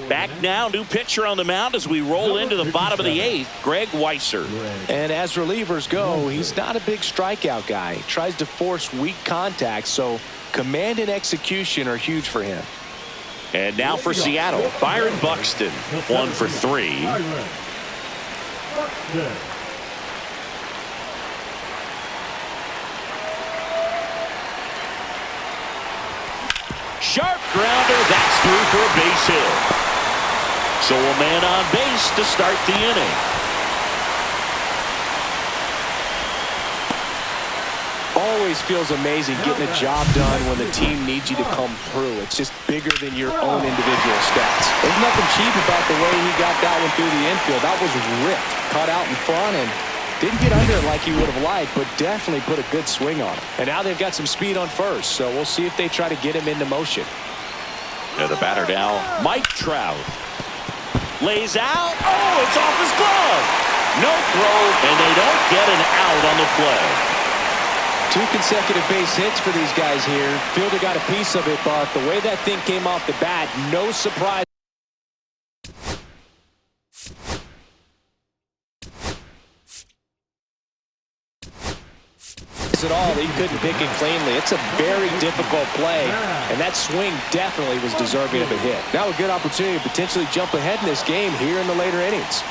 Back now, new pitcher on the mound as we roll into the bottom of the 8th, Greg Weiser. And as relievers go, he's not a big strikeout guy. He tries to force weak contact, so command and execution are huge for him. And now for Seattle, Byron Buxton, 1 for 3. Sharp grounder, that's through for a base hit. So a man on base to start the inning. Always feels amazing getting a job done when the team needs you to come through. It's just bigger than your own individual stats. There's nothing cheap about the way he got that one through the infield. That was ripped, caught out in front, and didn't get under it like he would have liked, but definitely put a good swing on it. And now they've got some speed on first, so we'll see if they try to get him into motion. And the batter now, Mike Trout. Lays out. Oh, it's off his glove. No throw, and they don't get an out on the play. 2 consecutive base hits for these guys here. Fielder got a piece of it, but the way that thing came off the bat, no surprise. At all, he couldn't pick it cleanly. It's a very difficult play, and that swing definitely was deserving of a hit. Now a good opportunity to potentially jump ahead in this game here in the later innings.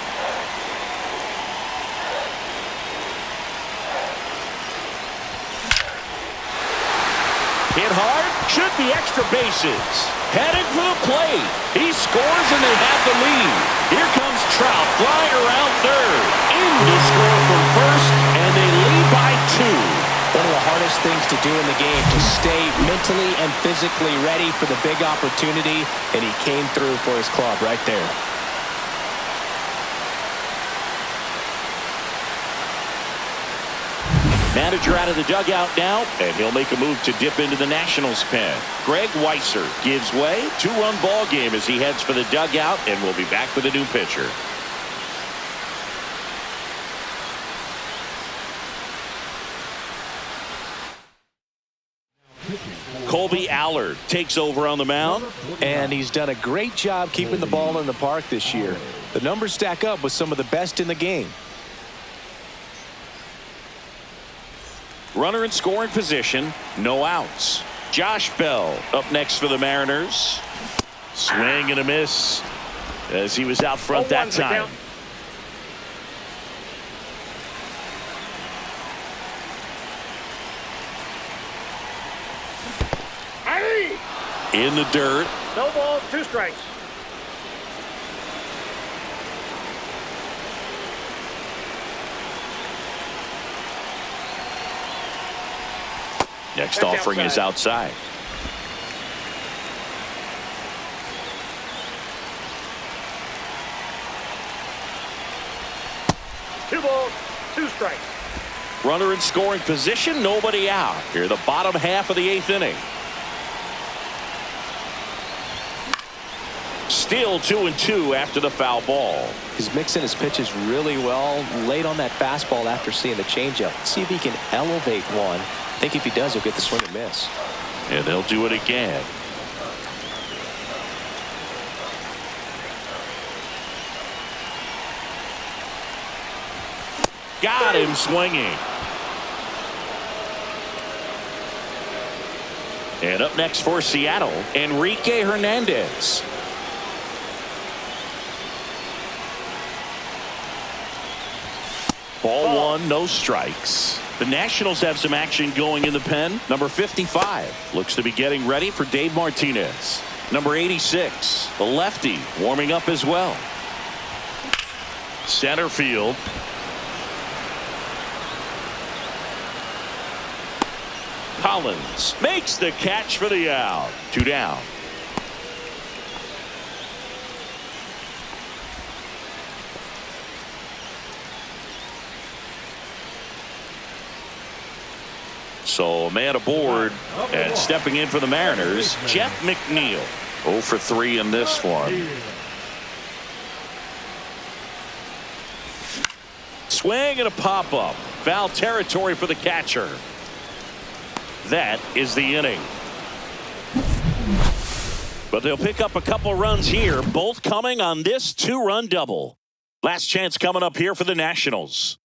Hit hard, should be extra bases. Headed for the plate. He scores and they have the lead. Here comes Trout flying around third. In to score from first, and they lead by 2. One of the hardest things to do in the game, to stay mentally and physically ready for the big opportunity, and he came through for his club right there. Manager out of the dugout now, and he'll make a move to dip into the Nationals pen. Greg Weiser gives way. 2-run ball game as he heads for the dugout, and we'll be back with a new pitcher. Colby Allard takes over on the mound. And he's done a great job keeping the ball in the park this year. The numbers stack up with some of the best in the game. Runner in scoring position, no outs. Josh Bell up next for the Mariners. Swing and a miss as he was out front that time. In the dirt. No balls, 2 strikes. Next That's offering is outside. Two balls, 2 strikes. Runner in scoring position, nobody out. Here the bottom half of the 8th inning. Still 2-2 after the foul ball. He's mixing his pitches really well. Late on that fastball after seeing the changeup. See if he can elevate one. I think if he does, he'll get the swing and miss. And they'll do it again. Got him swinging. And up next for Seattle, Enrique Hernandez. Ball 1, no strikes. The Nationals have some action going in the pen. Number 55 looks to be getting ready for Dave Martinez. Number 86, the lefty, warming up as well. Center field. Collins makes the catch for the out. 2 down. So a man aboard, and stepping in for the Mariners, Jeff McNeil. 0 for 3 in this one. Swing and a pop-up. Foul territory for the catcher. That is the inning. But they'll pick up a couple runs here, both coming on this 2-run double. Last chance coming up here for the Nationals.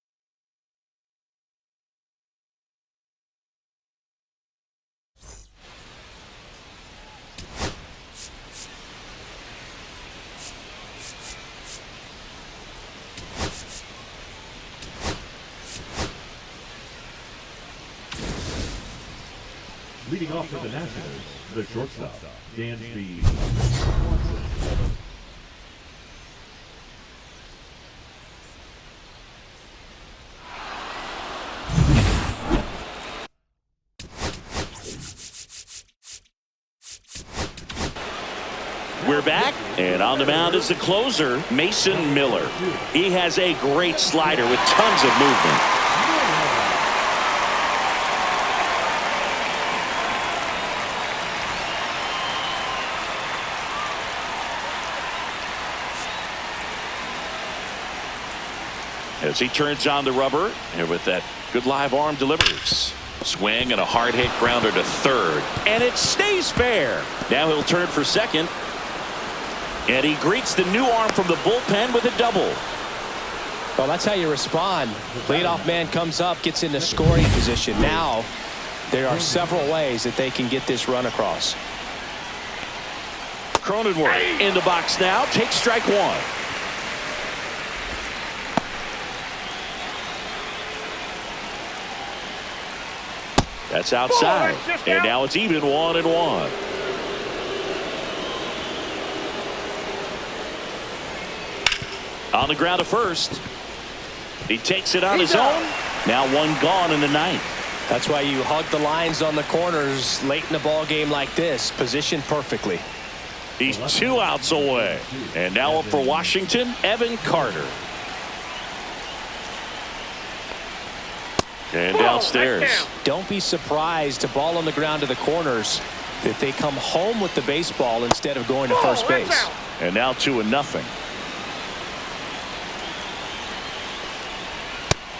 Leading off for the Nationals, the shortstop, Dan Speed. We're back, and on the mound is the closer, Mason Miller. He has a great slider with tons of movement. As he turns on the rubber, and with that good live arm delivers. Swing and a hard hit grounder to third. And it stays fair. Now he'll turn for second. And he greets the new arm from the bullpen with a double. Well, that's how you respond. Leadoff man comes up, gets into scoring position. Now there are several ways that they can get this run across. Cronenworth in the box now. Takes strike one. That's outside. And now it's even 1-1. On the ground to first. He takes it on his own. Now one gone in the ninth. That's why you hug the lines on the corners late in the ball game like this. Positioned perfectly. He's 2 outs away. And now up for Washington, Evan Carter. And downstairs. Don't be surprised to ball on the ground to the corners that they come home with the baseball instead of going to first base. And now 2-0.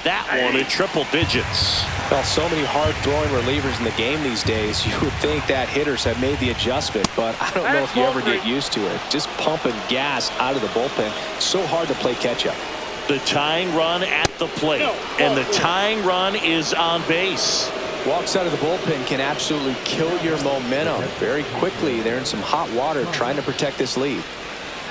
That one in triple digits. Well, so many hard-throwing relievers in the game these days. You would think that hitters have made the adjustment, but I don't know if you ever get used to it. Just pumping gas out of the bullpen. So hard to play catch-up. The tying run at the plate, and the tying run is on base. Walks out of the bullpen can absolutely kill your momentum very quickly. They're in some hot water trying to protect this lead.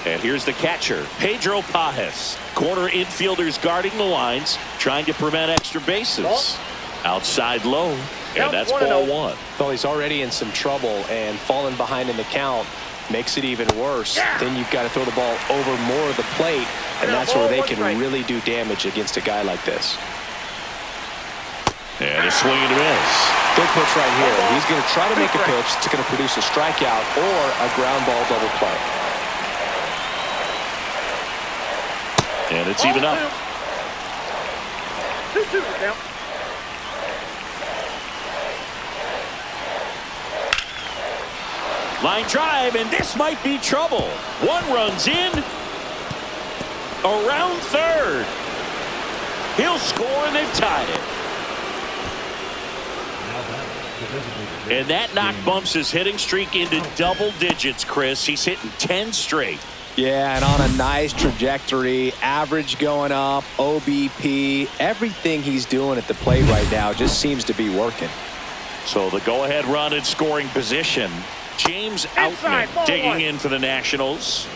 And here's the catcher, Pedro Pajes. Corner infielders guarding the lines, trying to prevent extra bases. Outside low, and that's ball one. Well, he's already in some trouble, and falling behind in the count makes it even worse. Then you've got to throw the ball over more of the plate, and that's where they can really do damage against a guy like this. And a swing and a miss. Big pitch right here. He's going to try to make a pitch that's going to produce a strikeout or a ground ball double play. And it's even up. 2-2 now. Line drive, and this might be trouble. One runs in. Around third. He'll score, and they've tied it. And that knock bumps his hitting streak into double digits, Chris. He's hitting 10 straight. Yeah, and on a nice trajectory, average going up, OBP, everything he's doing at the plate right now just seems to be working. So the go-ahead run in scoring position. James Outman digging in for the Nationals.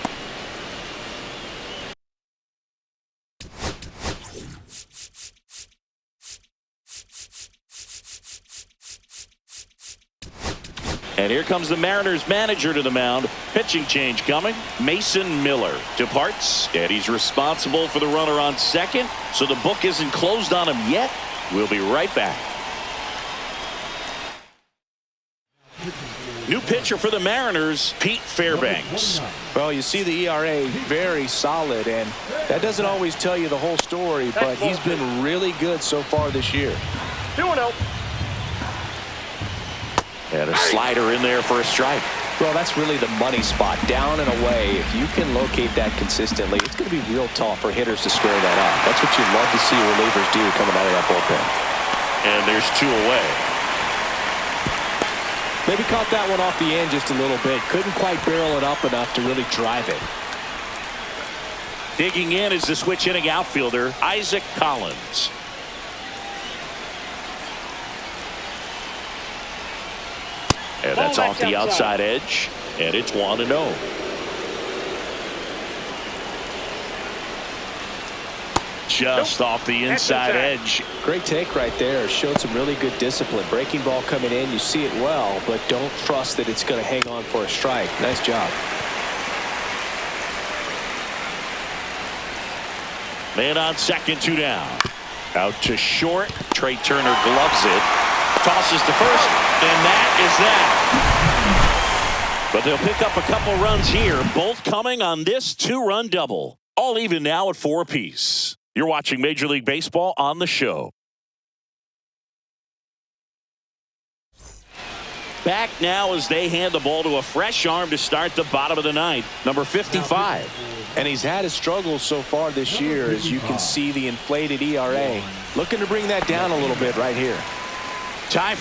And here comes the Mariners manager to the mound. Pitching change coming. Mason Miller departs, and he's responsible for the runner on second. So the book isn't closed on him yet. We'll be right back. New pitcher for the Mariners, Pete Fairbanks. Well, you see the ERA very solid, and that doesn't always tell you the whole story, but he's been really good so far this year. 2-0. And a slider in there for a strike. Well, that's really the money spot, down and away. If you can locate that consistently, it's going to be real tough for hitters to square that up. That's what you love to see relievers do coming out of that bullpen. And there's 2 away. Maybe caught that one off the end just a little bit. Couldn't quite barrel it up enough to really drive it. Digging in is the switch hitting outfielder, Isaac Collins. And that's off the outside edge. And it's 1-0. Just off the inside edge. Great take right there. Showed some really good discipline. Breaking ball coming in. You see it well, but don't trust that it's going to hang on for a strike. Nice job. Man on second, 2 down. Out to short. Trey Turner gloves it. Tosses to first. And that is that. But they'll pick up a couple runs here. Both coming on this 2-run double. All even now at 4 apiece. You're watching Major League Baseball on the show. Back now as they hand the ball to a fresh arm to start the bottom of the ninth. Number 55. And he's had his struggles so far this year, as you can see the inflated ERA. Looking to bring that down a little bit right here. Ty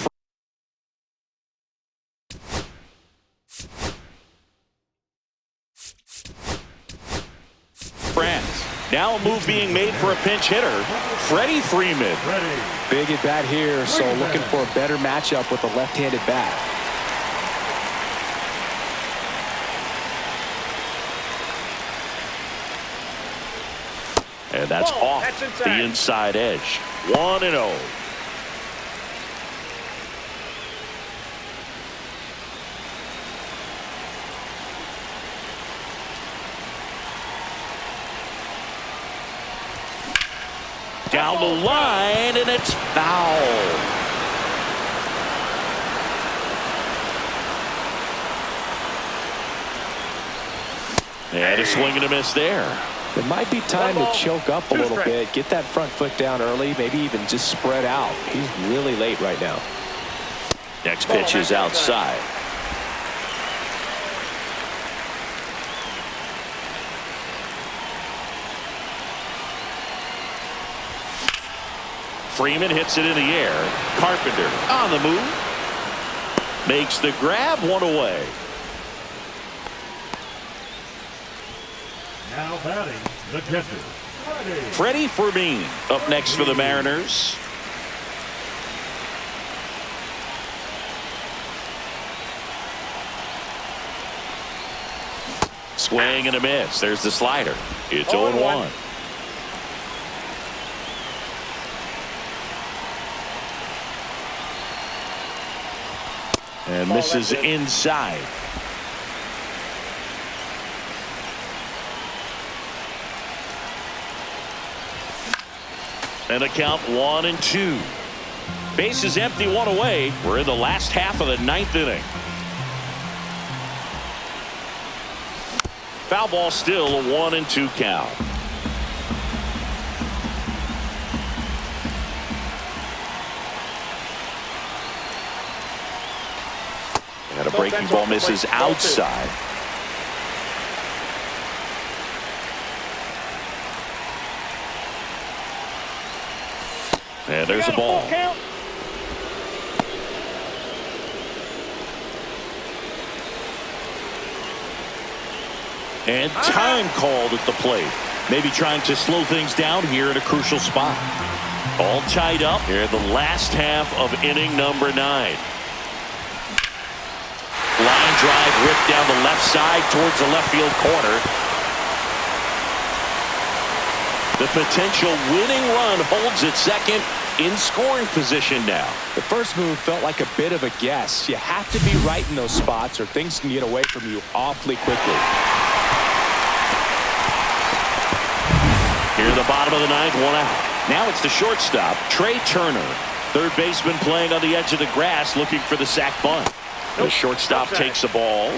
France. Now a move being made for a pinch hitter, Freddie Freeman. Big at bat here, so looking for a better matchup with the left-handed bat. And that's off the inside edge. 1-0. Down the line, and it's foul. And a swing and a miss there. It might be time to choke up a little bit, get that front foot down early, maybe even just spread out. He's really late right now. Next pitch is outside. Freeman hits it in the air. Carpenter on the move. Makes the grab, 1 away. Now batting, the catcher, Freddie Freeman up next for the Mariners. Swing and a miss. There's the slider. It's 0-1. And misses inside. And a count 1-2. Base is empty, 1 away. We're in the last half of the 9th inning. Foul ball still, a 1-2 count. And a breaking ball misses outside. And there's the ball. And time called at the plate. Maybe trying to slow things down here at a crucial spot. All tied up here in the last half of inning number 9. Line drive ripped down the left side towards the left field corner. The potential winning run holds at second in scoring position now. The first move felt like a bit of a guess. You have to be right in those spots or things can get away from you awfully quickly. Here at the bottom of the 9th, 1 out. Now it's the shortstop, Trey Turner. Third baseman playing on the edge of the grass looking for the sac bunt. The shortstop takes the ball.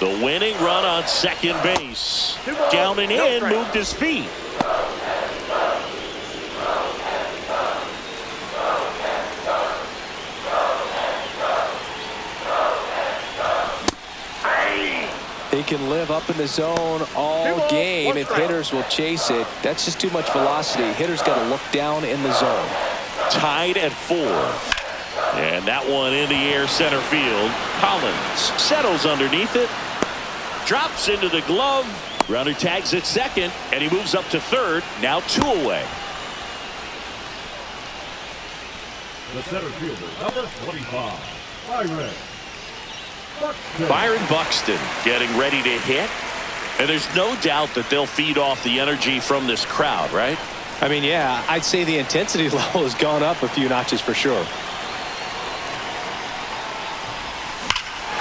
The winning run on second base. Down and in, moved his feet. He can live up in the zone all 2 balls, game 1 if strike. hitters will chase it. That's just too much velocity. Hitters got to look down in the zone. Tied at 4. And that one in the air center field. Collins settles underneath it. Drops into the glove. Runner tags at second, and he moves up to third. Now 2 away. The center fielder, number 25, Byron Buxton getting ready to hit. And there's no doubt that they'll feed off the energy from this crowd, right? I mean, yeah, I'd say the intensity level has gone up a few notches for sure.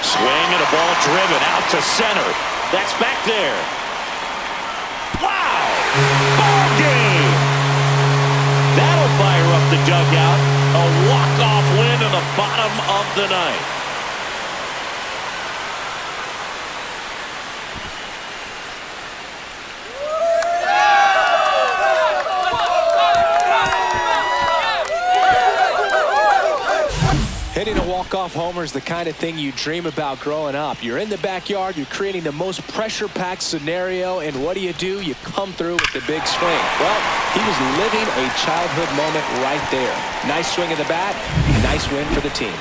Swing and a ball driven out to center. That's back there. Wow! Ball game! That'll fire up the dugout. A walk-off win in the bottom of the ninth. Hitting a walk-off homer is the kind of thing you dream about growing up. You're in the backyard, you're creating the most pressure-packed scenario, and what do? You come through with the big swing. Well, he was living a childhood moment right there. Nice swing of the bat, nice win for the team.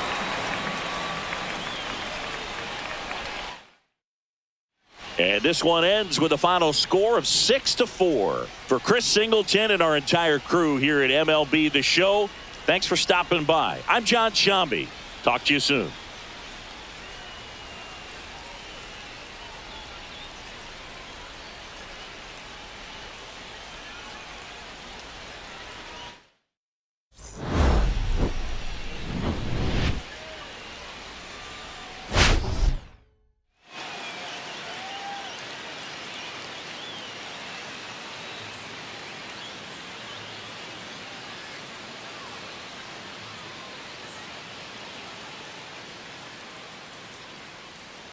And this one ends with a final score of 6-4. For Chris Singleton and our entire crew here at MLB The Show, thanks for stopping by. I'm John Shambi. Talk to you soon.